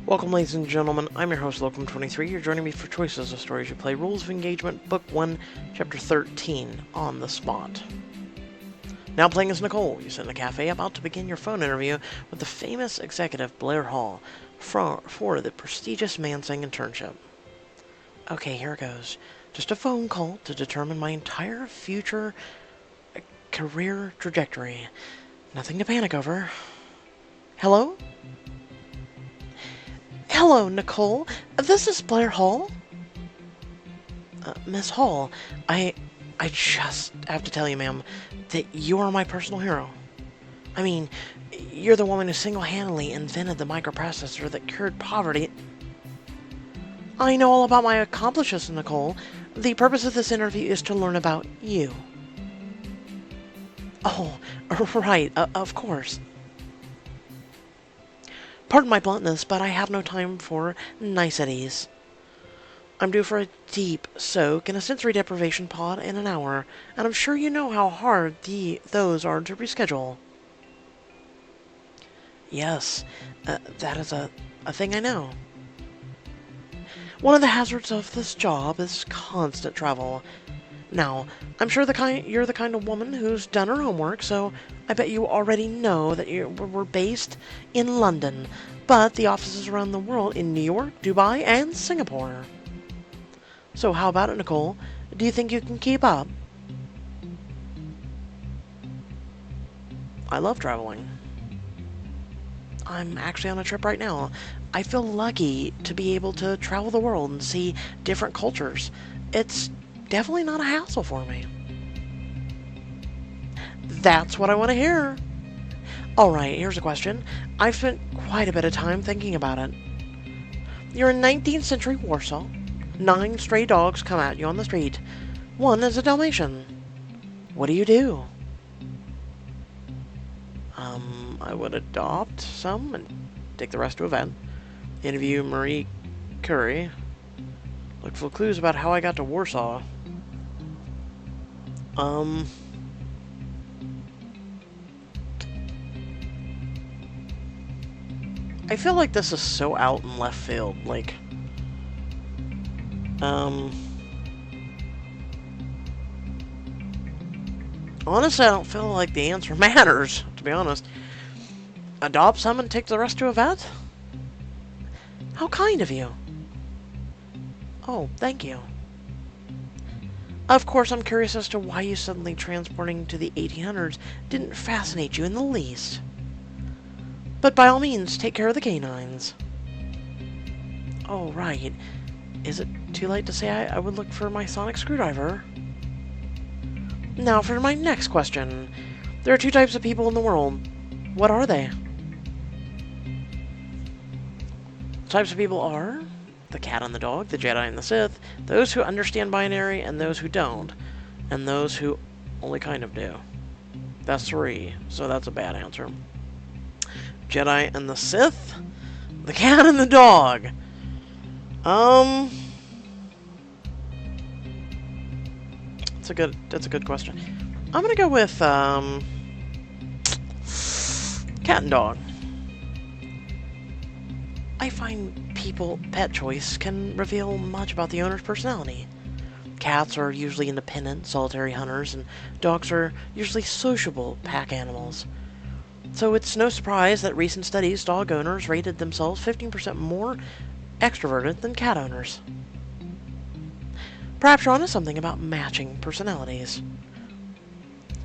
Welcome, ladies and gentlemen. I'm your host, Locum23. You're joining me for Choices of Stories You Play, Rules of Engagement, Book 1, Chapter 13, On the Spot. Now playing as Nicole. You sit in a cafe about to begin your phone interview with the famous executive Blair Hall for the prestigious Mansing internship. Okay, here it goes. Just a phone call to determine my entire future career trajectory. Nothing to panic over. Hello? Hello, Nicole. This is Blair Hall. Miss Hall, I just have to tell you, ma'am, that you are my personal hero. I mean, you're the woman who single-handedly invented the microprocessor that cured poverty. I know all about my accomplishments, Nicole. The purpose of this interview is to learn about you. Oh, right, of course. Pardon my bluntness, but I have no time for niceties. I'm due for a deep soak in a sensory deprivation pod in an hour, and I'm sure you know how hard those are to reschedule. Yes, that is a thing I know. One of the hazards of this job is constant travel. Now, I'm sure you're the kind of woman who's done her homework, so I bet you already know that we're based in London, but the offices around the world in New York, Dubai, and Singapore. So how about it, Nicole? Do you think you can keep up? I love traveling. I'm actually on a trip right now. I feel lucky to be able to travel the world and see different cultures. It's definitely not a hassle for me. That's what I want to hear. Alright, here's a question. I've spent quite a bit of time thinking about it. You're in 19th century Warsaw. 9 stray dogs come at you on the street. One is a Dalmatian. What do you do? I would adopt some and take the rest to a vet. Interview Marie Curie. Look for clues about how I got to Warsaw. I feel like this is so out in left field, like, honestly, I don't feel like the answer matters, to be honest. Adopt some and take the rest to a vet? How kind of you. Oh, thank you. Of course, I'm curious as to why you suddenly transporting to the 1800s didn't fascinate you in the least. But by all means, take care of the canines. Oh, right. Is it too late to say I would look for my sonic screwdriver? Now for my next question. There are 2 types of people in the world. What are they? The types of people are the cat and the dog, the Jedi and the Sith, those who understand binary and those who don't, and those who only kind of do. That's 3, so that's a bad answer. Jedi and the Sith, the cat and the dog. That's a good question. I'm gonna go with cat and dog. I find pet choice can reveal much about the owner's personality. Cats are usually independent, solitary hunters, and dogs are usually sociable pack animals. So it's no surprise that recent studies, dog owners rated themselves 15% more extroverted than cat owners. Perhaps you're onto something about matching personalities.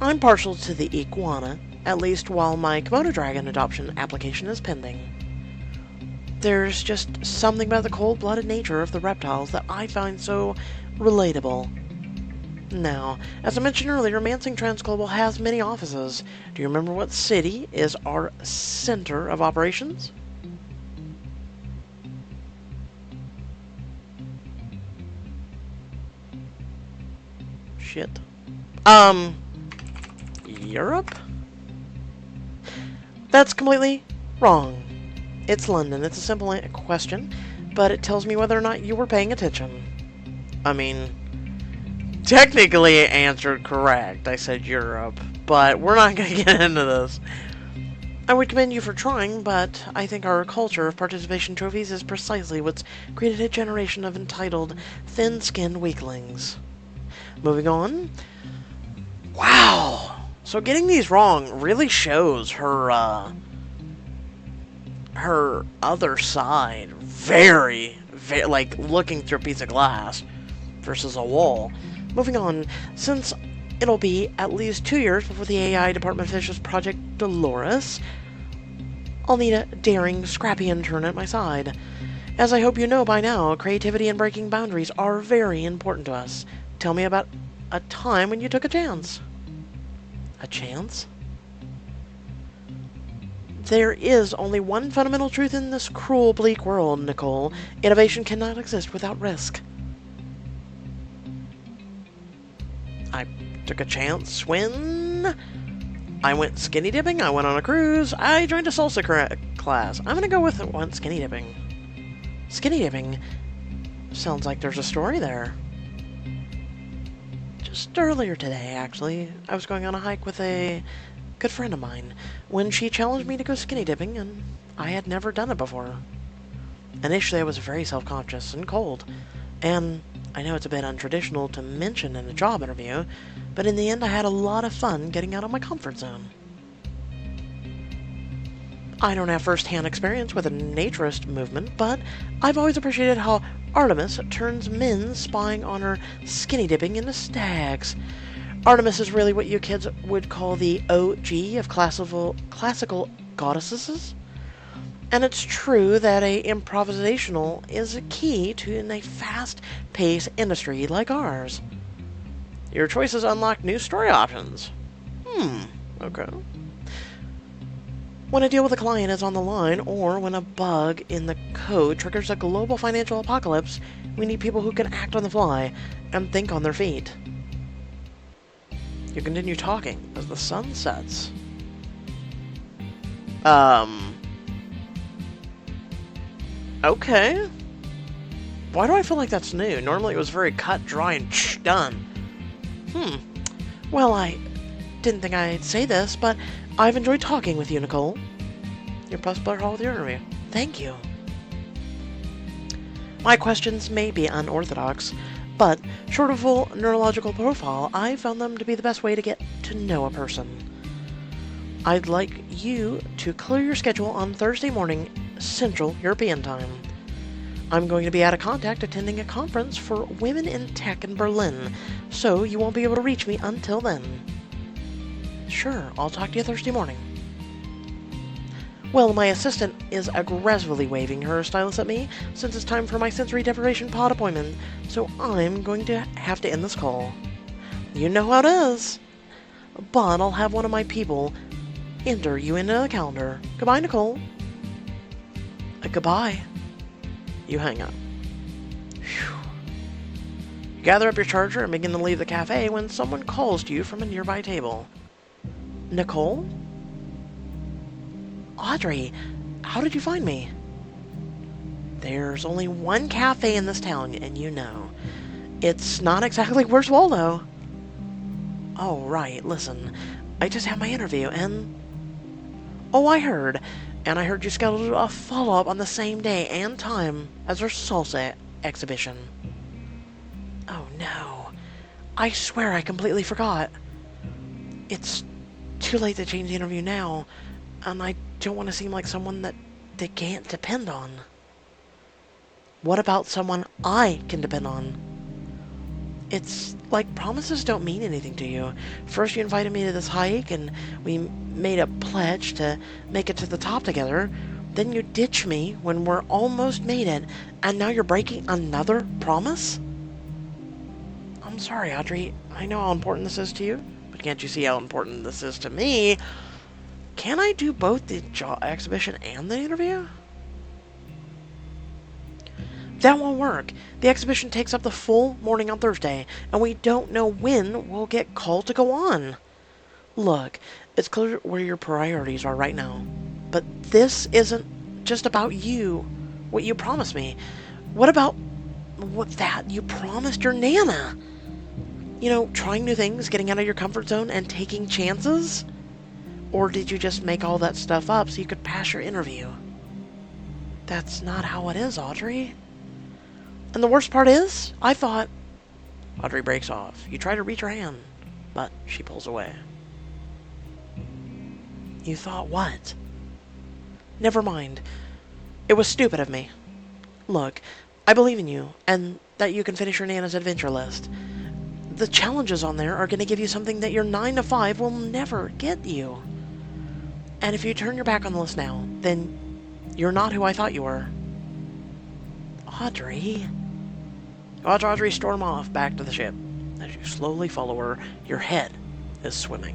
I'm partial to the iguana, at least while my Komodo dragon adoption application is pending. There's just something about the cold-blooded nature of the reptiles that I find so relatable. Now, as I mentioned earlier, Mansing Transglobal has many offices. Do you remember what city is our center of operations? Shit. Europe? That's completely wrong. It's London. It's a simple question, but it tells me whether or not you were paying attention. I mean, technically answered correct. I said Europe, but we're not going to get into this. I would commend you for trying, but I think our culture of participation trophies is precisely what's created a generation of entitled, thin-skinned weaklings. Moving on. Wow! So getting these wrong really shows her other side. Very, like looking through a piece of glass versus a wall. Moving on. Since it'll be at least 2 years before the AI department finishes Project Dolores, I'll need a daring, scrappy intern at my side. As I hope you know by now, creativity and breaking boundaries are very important to us. Tell me about a time when you took a chance. A chance? There is only one fundamental truth in this cruel, bleak world, Nicole. Innovation cannot exist without risk. I took a chance when I went skinny dipping, I went on a cruise, I joined a salsa class. I'm gonna go with it once skinny dipping. Skinny dipping? Sounds like there's a story there. Just earlier today, actually, I was going on a hike with a good friend of mine when she challenged me to go skinny dipping, and I had never done it before. Initially, I was very self-conscious and cold, and I know it's a bit untraditional to mention in a job interview, but in the end I had a lot of fun getting out of my comfort zone. I don't have first-hand experience with the naturist movement, but I've always appreciated how Artemis turns men spying on her skinny dipping into stags. Artemis is really what you kids would call the OG of classical goddesses. And it's true that a improvisational is a key to in a fast-paced industry like ours. Your choices unlock new story options. Okay. When a deal with a client is on the line, or when a bug in the code triggers a global financial apocalypse, we need people who can act on the fly and think on their feet. You continue talking as the sun sets. Okay. Why do I feel like that's new? Normally it was very cut, dry, and done. Well, I didn't think I'd say this, but I've enjoyed talking with you, Nicole. You're plus better with your interview. Thank you. My questions may be unorthodox, but short of full neurological profile, I found them to be the best way to get to know a person. I'd like you to clear your schedule on Thursday morning, Central European Time. I'm going to be out of contact attending a conference for women in tech in Berlin, so you won't be able to reach me until then. Sure, I'll talk to you Thursday morning. Well, my assistant is aggressively waving her stylus at me since it's time for my sensory deprivation pod appointment, so I'm going to have to end this call. You know how it is. But I'll have one of my people enter you into the calendar. Goodbye, Nicole. Goodbye. You hang up. Whew. You gather up your charger and begin to leave the cafe when someone calls to you from a nearby table. Nicole? Audrey, how did you find me? There's only one cafe in this town, and you know. It's not exactly Where's Waldo? Oh, right, listen. I just had my interview, and... Oh, I heard. And I heard you scheduled a follow-up on the same day and time as our salsa exhibition. Oh, no. I swear I completely forgot. It's too late to change the interview now, and I don't want to seem like someone that they can't depend on. What about someone I can depend on? It's like promises don't mean anything to you. First you invited me to this hike, and we made a pledge to make it to the top together. Then you ditch me when we're almost made it, and now you're breaking another promise? I'm sorry, Audrey. I know how important this is to you, but can't you see how important this is to me? Can I do both the exhibition and the interview? That won't work. The exhibition takes up the full morning on Thursday, and we don't know when we'll get called to go on. Look, it's clear where your priorities are right now. But this isn't just about you, what you promised me. What about that you promised your Nana? You know, trying new things, getting out of your comfort zone, and taking chances? Or did you just make all that stuff up so you could pass your interview? That's not how it is, Audrey. And the worst part is, I thought... Audrey breaks off. You try to reach her hand, but she pulls away. You thought what? Never mind. It was stupid of me. Look, I believe in you, and that you can finish your Nana's adventure list. The challenges on there are going to give you something that your 9 to 5 will never get you. And if you turn your back on the list now, then you're not who I thought you were. Audrey... Watch Audrey storm off back to the ship. As you slowly follow her, your head is swimming.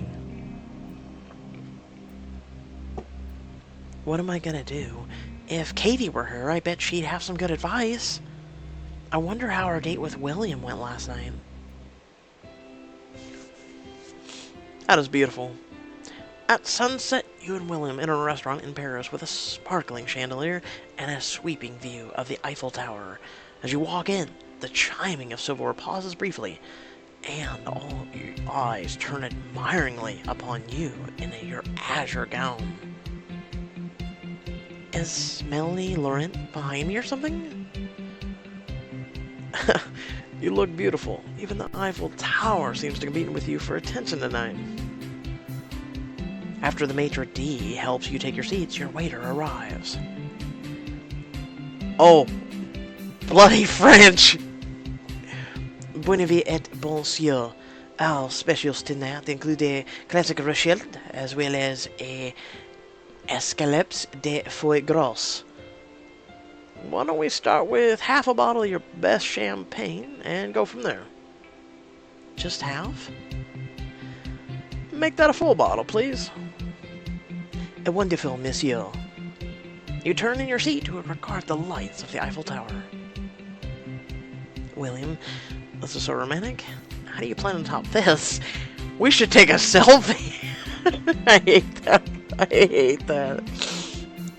What am I gonna do? If Katie were here, I bet she'd have some good advice. I wonder how our date with William went last night. That is beautiful. At sunset, you and William enter a restaurant in Paris with a sparkling chandelier and a sweeping view of the Eiffel Tower. As you walk in, the chiming of silverware pauses briefly, and all your eyes turn admiringly upon you in your azure gown. Is Melanie Laurent behind me or something? You look beautiful. Even the Eiffel Tower seems to compete with you for attention tonight. After the maitre d' helps you take your seats, your waiter arrives. Oh, bloody French! Bonne et bonjour. Our specials tonight include a classic rochelle as well as a escalopes de foie gras. Why don't we start with half a bottle of your best champagne and go from there? Just half? Make that a full bottle, please. A wonderful, monsieur. You turn in your seat to regard the lights of the Eiffel Tower. William, this is so romantic. How do you plan to top this? We should take a selfie. I hate that. I hate that.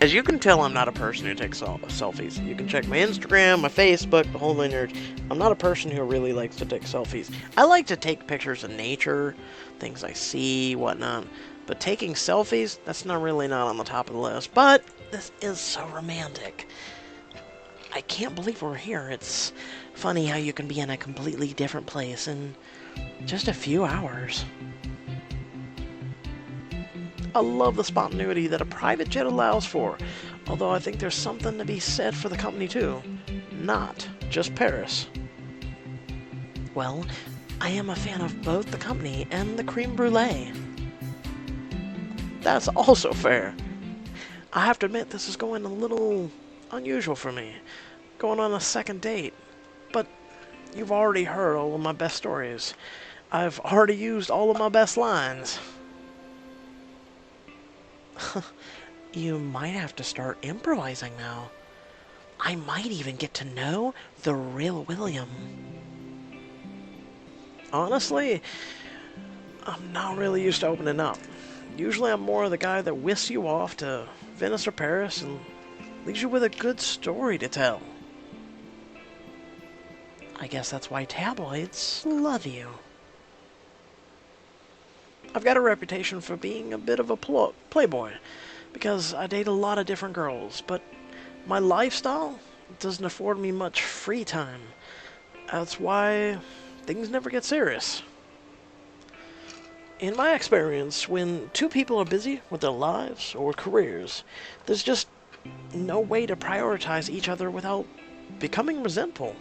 As you can tell, I'm not a person who takes selfies. You can check my Instagram, my Facebook, the whole lineage. I'm not a person who really likes to take selfies. I like to take pictures of nature, things I see, whatnot. But taking selfies, that's not on the top of the list. But this is so romantic. I can't believe we're here. It's funny how you can be in a completely different place in just a few hours. I love the spontaneity that a private jet allows for, although I think there's something to be said for the company too, not just Paris. Well, I am a fan of both the company and the creme brulee. That's also fair. I have to admit this is going a little unusual for me, going on a second date, but you've already heard all of my best stories. I've already used all of my best lines. You might have to start improvising now. I might even get to know the real William. Honestly, I'm not really used to opening up. Usually I'm more of the guy that whisks you off to Venice or Paris and leaves you with a good story to tell. I guess that's why tabloids love you. I've got a reputation for being a bit of a playboy, because I date a lot of different girls, but my lifestyle doesn't afford me much free time. That's why things never get serious. In my experience, when two people are busy with their lives or careers, there's just no way to prioritize each other without becoming resentful.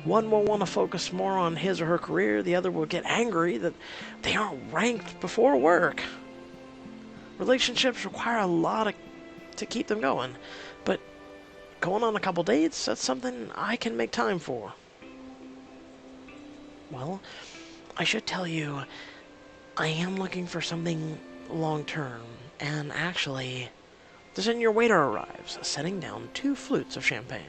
One will want to focus more on his or her career, the other will get angry that they aren't ranked before work. Relationships require a lot to keep them going, but going on a couple dates, that's something I can make time for. Well, I should tell you, I am looking for something long-term, and actually, the senior waiter arrives, setting down 2 flutes of champagne.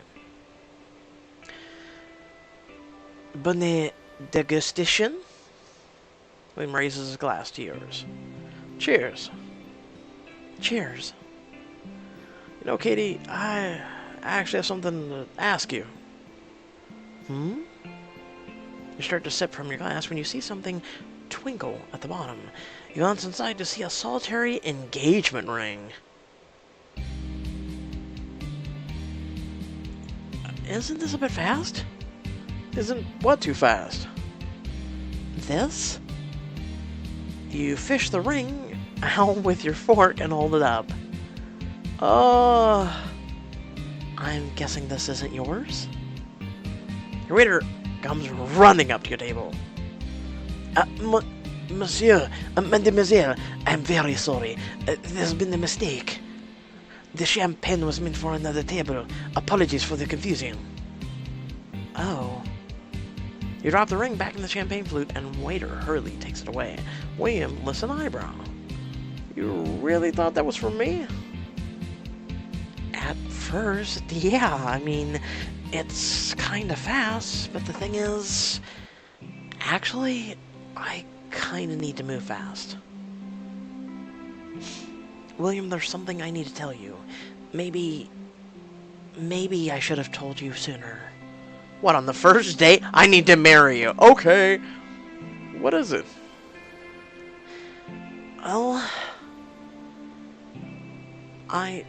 Bonne degustation. William raises his glass to yours. Cheers. Cheers. You know, Katie, I actually have something to ask you. You start to sip from your glass when you see something twinkle at the bottom. You glance inside to see a solitary engagement ring. Isn't this a bit fast? Isn't what too fast? This? You fish the ring out with your fork and hold it up. I'm guessing this isn't yours? Your waiter comes running up to your table. Monsieur, mademoiselle, I'm very sorry. There's been a mistake. The champagne was meant for another table. Apologies for the confusion. Oh. You drop the ring back in the champagne flute, and waiter hurriedly takes it away. William lifts an eyebrow. You really thought that was for me? At first, yeah. I mean, it's kind of fast, but the thing is, actually, I kind of need to move fast. William, there's something I need to tell you. Maybe I should have told you sooner. What, on the first date? I need to marry you. Okay. What is it? Well, I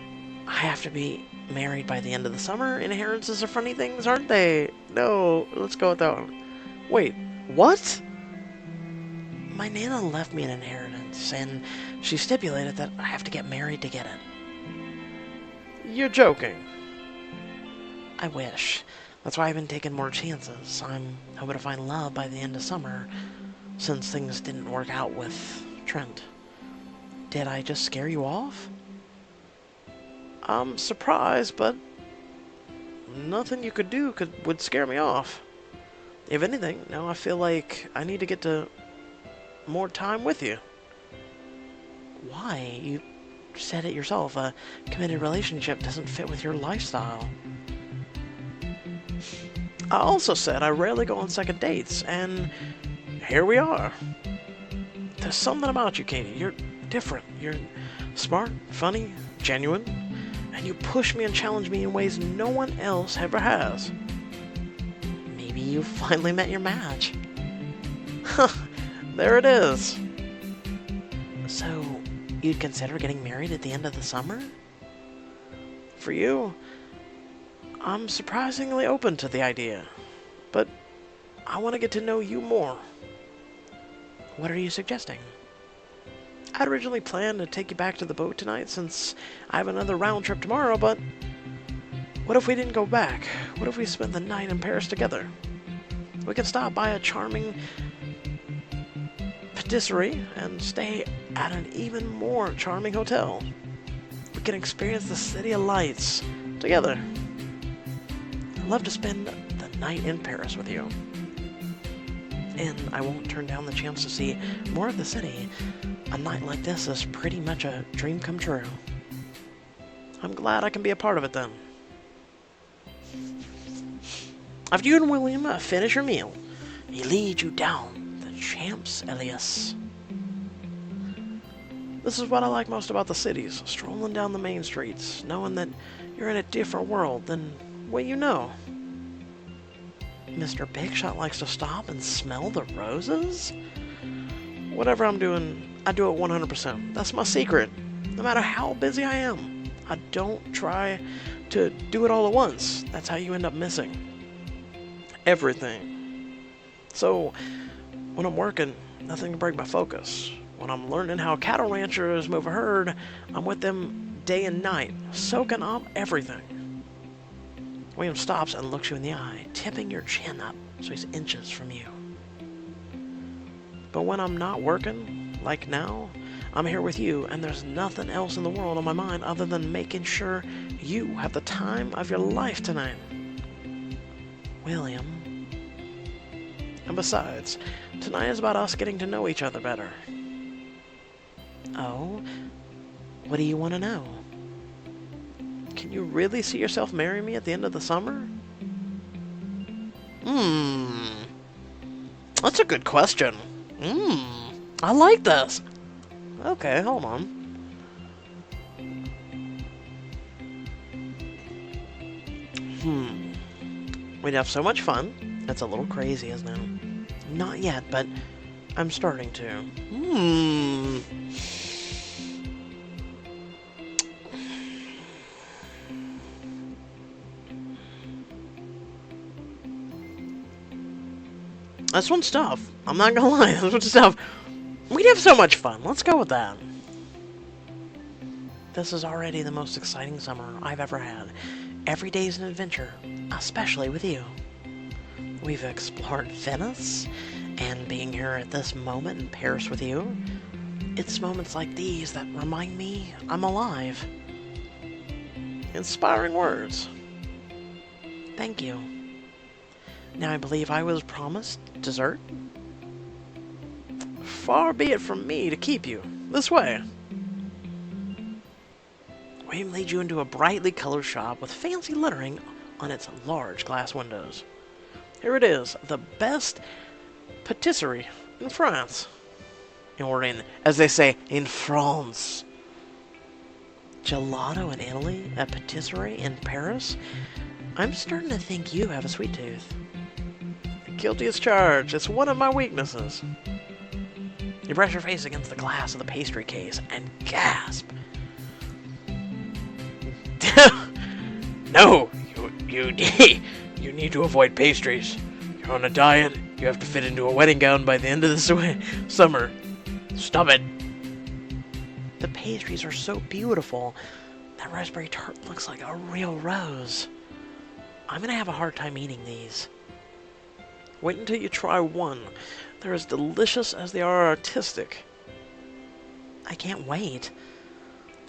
have to be married by the end of the summer. Inheritances are funny things, aren't they? No, let's go with that one. Wait, what? My Nana left me an inheritance, and she stipulated that I have to get married to get it. You're joking. I wish. That's why I've been taking more chances. I'm hoping to find love by the end of summer, since things didn't work out with Trent. Did I just scare you off? I'm surprised, but nothing you could do would scare me off. If anything, now I feel like I need to get to more time with you. Why? You said it yourself. A committed relationship doesn't fit with your lifestyle. I also said I rarely go on second dates, and here we are. There's something about you, Katie. You're different. You're smart, funny, genuine, and you push me and challenge me in ways no one else ever has. Maybe you finally met your match. There it is. So, you'd consider getting married at the end of the summer? For you, I'm surprisingly open to the idea, but I want to get to know you more. What are you suggesting? I'd originally planned to take you back to the boat tonight since I have another round trip tomorrow, but what if we didn't go back? What if we spent the night in Paris together? We can stop by a charming patisserie and stay at an even more charming hotel. We can experience the city of lights together. I'd love to spend the night in Paris with you. And I won't turn down the chance to see more of the city. A night like this is pretty much a dream come true. I'm glad I can be a part of it then. After you and William finish your meal, he leads you down the Champs-Élysées. This is what I like most about the cities, strolling down the main streets, knowing that you're in a different world than what you know. Mr. Big Shot likes to stop and smell the roses? Whatever I'm doing, I do it 100%. That's my secret. No matter how busy I am, I don't try to do it all at once. That's how you end up missing everything. So, when I'm working, nothing can break my focus. When I'm learning how cattle ranchers move a herd, I'm with them day and night, soaking up everything. William stops and looks you in the eye, tipping your chin up so he's inches from you. But when I'm not working, like now, I'm here with you, and there's nothing else in the world on my mind other than making sure you have the time of your life tonight. William. And besides, tonight is about us getting to know each other better. Oh? What do you want to know? Can you really see yourself marrying me at the end of the summer? That's a good question. I like this. Okay, hold on. We'd have so much fun. That's a little crazy, isn't it? Not yet, but I'm starting to. Hmm. This one's tough. I'm not gonna lie, this one's tough. We'd have so much fun. Let's go with that. This is already the most exciting summer I've ever had. Every day is an adventure, especially with you. We've explored Venice, and being here at this moment in Paris with you, it's moments like these that remind me I'm alive. Inspiring words. Thank you. Now I believe I was promised dessert. Far be it from me to keep you. This way. William leads you into a brightly colored shop with fancy lettering on its large glass windows. Here it is, the best patisserie in France. Or in, as they say, in France. Gelato in Italy, a patisserie in Paris. I'm starting to think you have a sweet tooth. Guilty as charged. It's one of my weaknesses. You brush your face against the glass of the pastry case and gasp. No, you need to avoid pastries. You're on a diet. You have to fit into a wedding gown by the end of the summer. Stop it. The pastries are so beautiful. That raspberry tart looks like a real rose. I'm gonna have a hard time eating these. Wait until you try one. They're as delicious as they are artistic. I can't wait.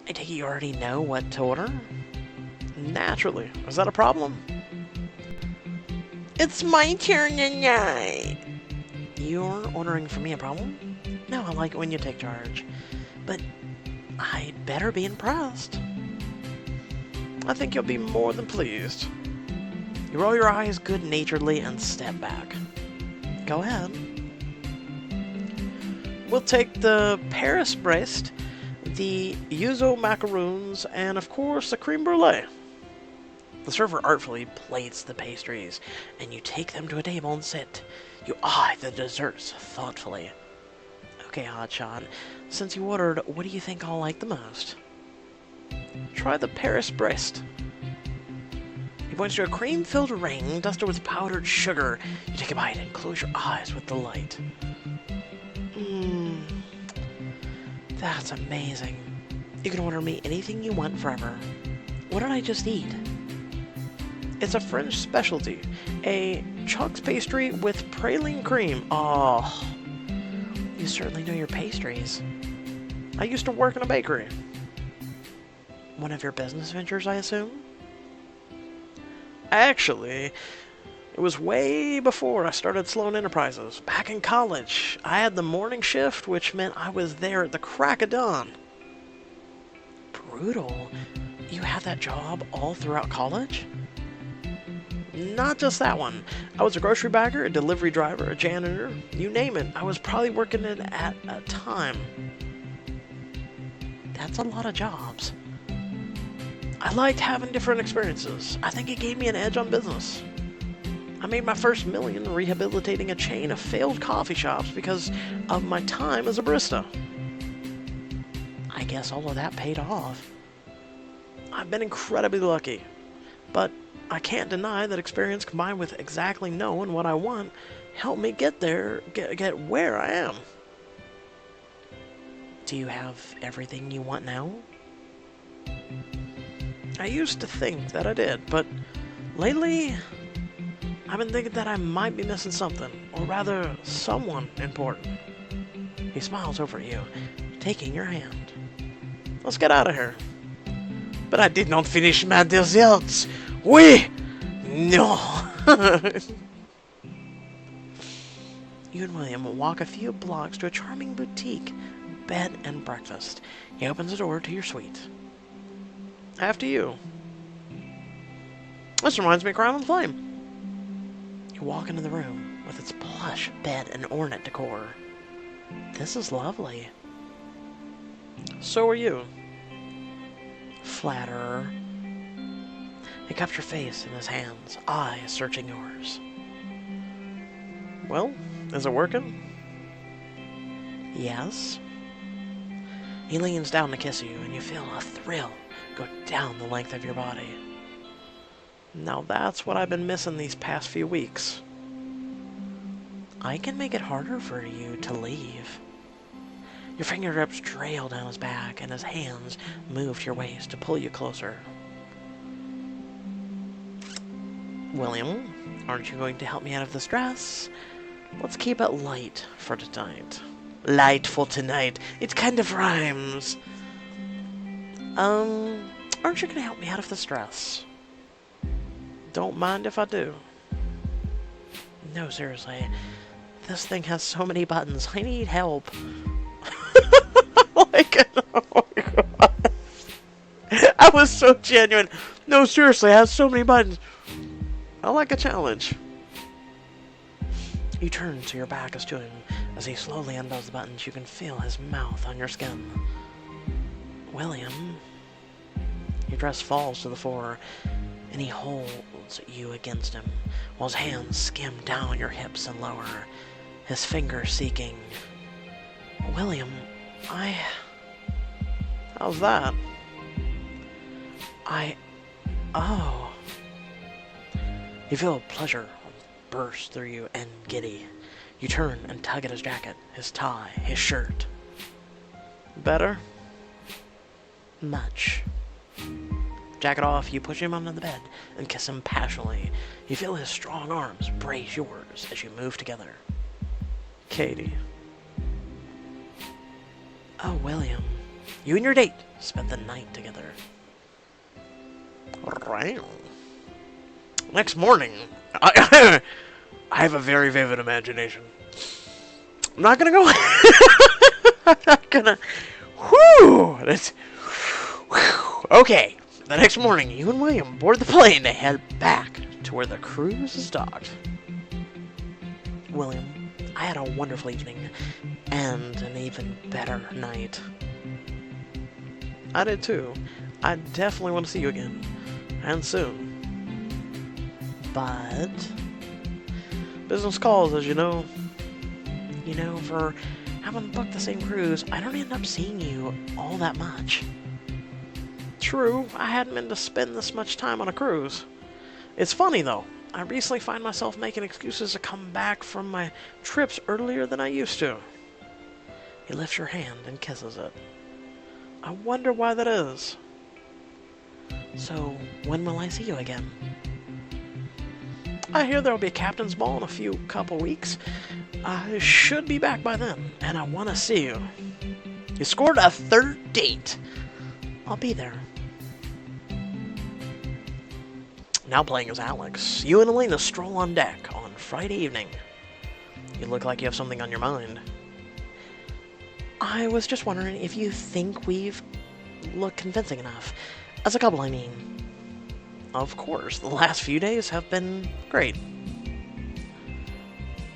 I take it you already know what to order? Naturally. Is that a problem? It's my turn tonight. You're ordering for me a problem? No, I like it when you take charge. But I'd better be impressed. I think you'll be more than pleased. You roll your eyes good-naturedly and step back. Go ahead. We'll take the Paris breast, the yuzu macaroons, and of course a creme brulee. The server artfully plates the pastries, and you take them to a table and sit. You eye the desserts thoughtfully. Okay, Hotshot, since you ordered, what do you think I'll like the most? Try the Paris breast. He points to a cream-filled ring dusted with powdered sugar. You take a bite and close your eyes with delight. That's amazing. You can order me anything you want forever. What did I just eat? It's a French specialty. A Chocs pastry with praline cream. Oh, you certainly know your pastries. I used to work in a bakery. One of your business ventures, I assume? Actually, it was way before I started Sloan Enterprises. Back in college, I had the morning shift, which meant I was there at the crack of dawn. Brutal. You had that job all throughout college? Not just that one. I was a grocery bagger, a delivery driver, a janitor, you name it. I was probably working it at a time. That's a lot of jobs. I liked having different experiences. I think it gave me an edge on business. I made my first million rehabilitating a chain of failed coffee shops because of my time as a barista. I guess all of that paid off. I've been incredibly lucky, but I can't deny that experience combined with exactly knowing what I want helped me get there, get where I am. Do you have everything you want now? I used to think that I did, but lately I've been thinking that I might be missing something, or rather, someone important. He smiles over at you, taking your hand. Let's get out of here. But I did not finish my desserts. Oui! No! You and William walk a few blocks to a charming boutique, bed and breakfast. He opens the door to your suite. After you. This reminds me of Crown and Flame. You walk into the room with its plush bed and ornate decor. This is lovely. So are you. Flatterer. He cups your face in his hands, eyes searching yours. Well, is it working? Yes? He leans down to kiss you, and you feel a thrill go down the length of your body. Now that's what I've been missing these past few weeks. I can make it harder for you to leave. Your fingertips trail down his back, and his hands move to your waist to pull you closer. William, aren't you going to help me out of this dress? Let's keep it light for tonight. Light for tonight. It kind of rhymes. Aren't you going to help me out of this dress? Don't mind if I do. No, seriously. This thing has so many buttons. I need help. Like, oh my god. I was so genuine. No, seriously, it has so many buttons. I like a challenge. You turn so your back is to him. As he slowly undoes the buttons, you can feel his mouth on your skin. William. Your dress falls to the floor, and he holds you against him, while his hands skim down your hips and lower, his fingers seeking. William, how's that? Oh. You feel pleasure burst through you and giddy. You turn and tug at his jacket, his tie, his shirt. Better? Much. Jacket off, you push him under the bed and kiss him passionately. You feel his strong arms brace yours as you move together. Katie. Oh, William. You and your date spent the night together. Right. Next morning, I have a very vivid imagination. I'm not gonna go. I'm not gonna. Whew! Okay. The next morning, you and William board the plane to head back to where the cruise is docked. William, I had a wonderful evening and an even better night. I did too. I definitely want to see you again, and soon. But business calls, as you know. You know, for having booked the same cruise, I don't end up seeing you all that much. True, I hadn't meant to spend this much time on a cruise. It's funny, though. I recently find myself making excuses to come back from my trips earlier than I used to. He lifts your hand and kisses it. I wonder why that is. So, when will I see you again? I hear there'll be a captain's ball in a couple weeks. I should be back by then, and I want to see you. You scored a third date. I'll be there. Now playing as Alex, you and Elena stroll on deck on Friday evening. You look like you have something on your mind. I was just wondering if you think we've looked convincing enough. As a couple, I mean. Of course, the last few days have been great.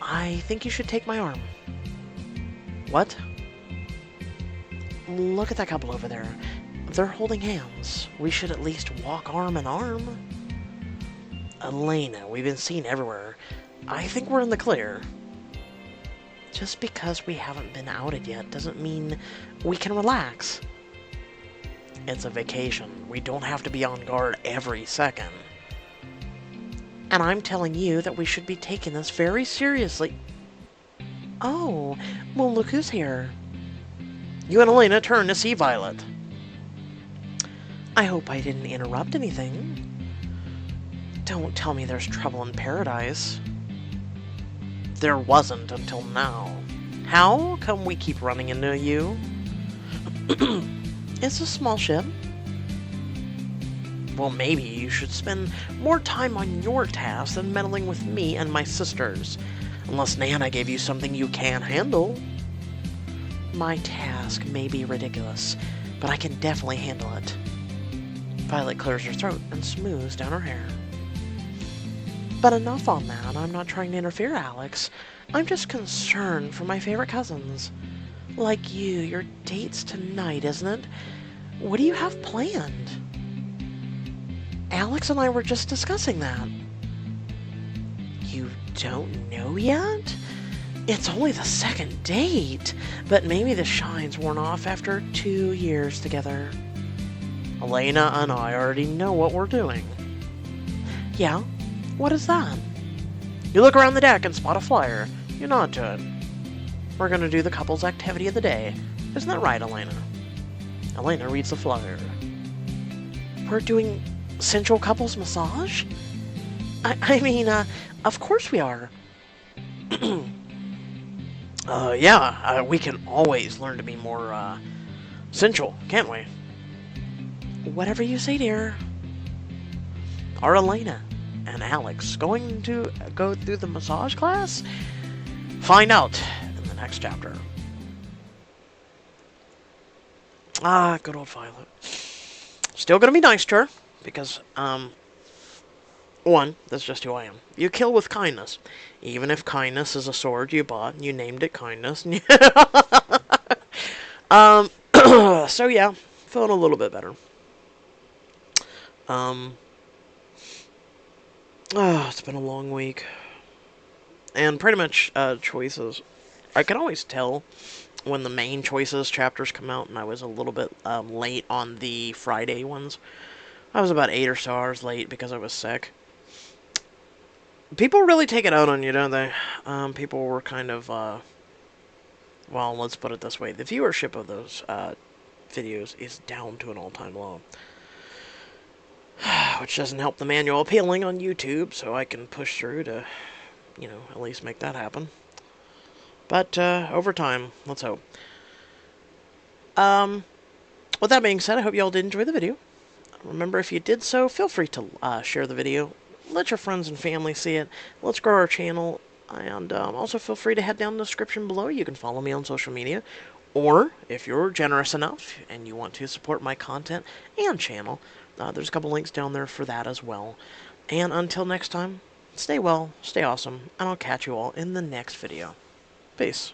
I think you should take my arm. What? Look at that couple over there. They're holding hands. We should at least walk arm in arm. Elena, we've been seen everywhere. I think we're in the clear. Just because we haven't been outed yet doesn't mean we can relax. It's a vacation. We don't have to be on guard every second. And I'm telling you that we should be taking this very seriously. Oh, well look who's here. You and Elena turn to see Violet. I hope I didn't interrupt anything. Don't tell me there's trouble in paradise. There wasn't until now. How come we keep running into you? It's a small ship. Well, maybe you should spend more time on your tasks than meddling with me and my sisters. Unless Nana gave you something you can't handle. My task may be ridiculous, but I can definitely handle it. Violet clears her throat and smooths down her hair. But enough on that. I'm not trying to interfere, Alex. I'm just concerned for my favorite cousins. Like you, your date's tonight, isn't it? What do you have planned? Alex and I were just discussing that. You don't know yet? It's only the second date, but maybe the shine's worn off after 2 years together. Elena and I already know what we're doing. Yeah? What is that? You look around the deck and spot a flyer. You nod to it. We're gonna do the couple's activity of the day. Isn't that right, Elena? Elena reads the flyer. We're doing sensual couples massage? I mean, of course we are. Yeah, we can always learn to be more, sensual, can't we? Whatever you say, dear. Are Elena and Alex going to go through the massage class? Find out in the next chapter. Ah, good old Violet. Still gonna be nice to her, because, one, that's just who I am. You kill with kindness. Even if kindness is a sword you bought and you named it kindness. So yeah, feeling a little bit better. It's been a long week. And pretty much, choices. I can always tell when the main choices chapters come out, and I was a little bit, late on the Friday ones. I was about 8 or so hours late because I was sick. People really take it out on you, don't they? People were kind of, well, let's put it this way. The viewership of those, videos is down to an all-time low. Which doesn't help the manual appealing on YouTube, so I can push through to, you know, at least make that happen. But, over time, let's hope. With that being said, I hope you all did enjoy the video. Remember, if you did so, feel free to, share the video. Let your friends and family see it. Let's grow our channel. And also feel free to head down in the description below. You can follow me on social media. Or, if you're generous enough and you want to support my content and channel, there's a couple links down there for that as well. And until next time, stay well, stay awesome, and I'll catch you all in the next video. Peace.